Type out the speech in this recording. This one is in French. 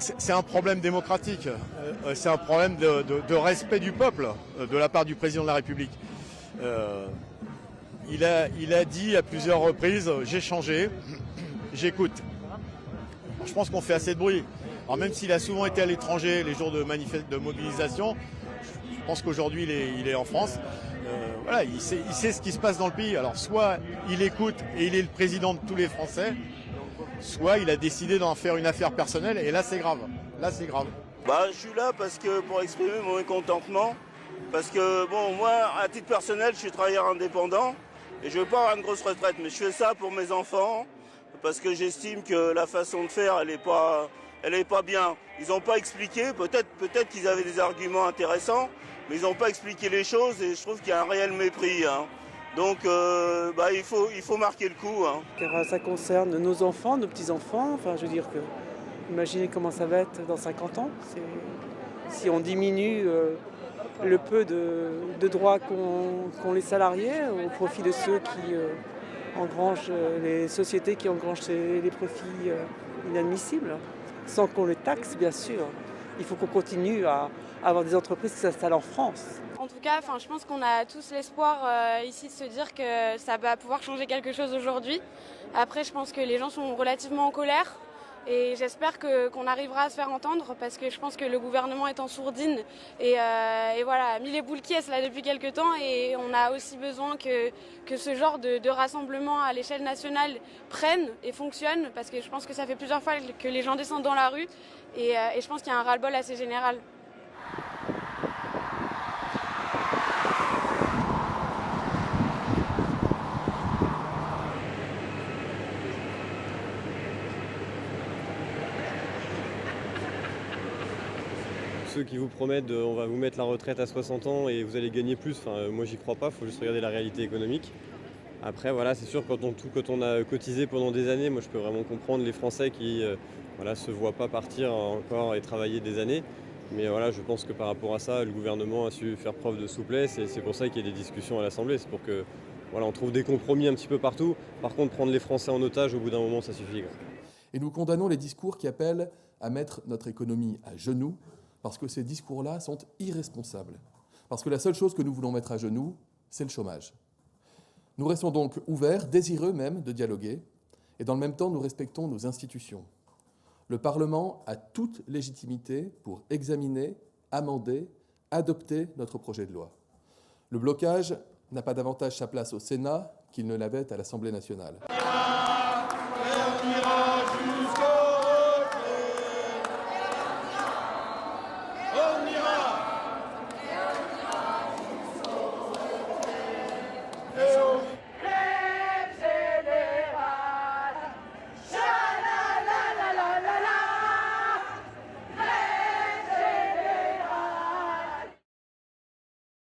c'est un problème démocratique, c'est un problème de respect du peuple de la part du président de la République. Il a dit à plusieurs reprises « j'ai changé, j'écoute ». Je pense qu'on fait assez de bruit. Alors même s'il a souvent été à l'étranger les jours de mobilisation, je pense qu'aujourd'hui il est en France. Voilà, il sait ce qui se passe dans le pays. Alors soit il écoute et il est le président de tous les Français, soit il a décidé d'en faire une affaire personnelle et là c'est grave. Là c'est grave. Je suis là pour exprimer mon mécontentement. Parce que bon, moi, à titre personnel, je suis travailleur indépendant et je veux pas avoir une grosse retraite, mais je fais ça pour mes enfants parce que j'estime que la façon de faire, elle est pas bien. Ils n'ont pas expliqué, peut-être qu'ils avaient des arguments intéressants, mais ils n'ont pas expliqué les choses et je trouve qu'il y a un réel mépris. Donc il faut marquer le coup. Car ça concerne nos enfants, nos petits-enfants. Enfin, je veux dire que, imaginez comment ça va être dans 50 ans. Si on diminue le peu de droits qu'ont les salariés au profit de ceux qui engrangent, les sociétés qui engrangent les profits inadmissibles, sans qu'on les taxe, bien sûr. Il faut qu'on continue à avoir des entreprises qui s'installent en France. En tout cas, je pense qu'on a tous l'espoir ici de se dire que ça va pouvoir changer quelque chose aujourd'hui. Après, je pense que les gens sont relativement en colère et j'espère qu'on arrivera à se faire entendre parce que je pense que le gouvernement est en sourdine et voilà, a mis les boules qui est là depuis quelques temps et on a aussi besoin que ce genre de rassemblement à l'échelle nationale prenne et fonctionne parce que je pense que ça fait plusieurs fois que les gens descendent dans la rue et je pense qu'il y a un ras-le-bol assez général. Ceux qui vous promettent on va vous mettre la retraite à 60 ans et vous allez gagner plus, moi j'y crois pas, il faut juste regarder la réalité économique. Après voilà, c'est sûr quand on a cotisé pendant des années, moi je peux vraiment comprendre les Français qui se voient pas partir encore et travailler des années. Mais voilà, je pense que par rapport à ça, le gouvernement a su faire preuve de souplesse et c'est pour ça qu'il y a des discussions à l'Assemblée. C'est pour que on trouve des compromis un petit peu partout. Par contre, prendre les Français en otage, au bout d'un moment, ça suffit. Et nous condamnons les discours qui appellent à mettre notre économie à genoux, parce que ces discours-là sont irresponsables. Parce que la seule chose que nous voulons mettre à genoux, c'est le chômage. Nous restons donc ouverts, désireux même de dialoguer, et dans le même temps, nous respectons nos institutions. Le Parlement a toute légitimité pour examiner, amender, adopter notre projet de loi. Le blocage n'a pas davantage sa place au Sénat qu'il ne l'avait à l'Assemblée nationale.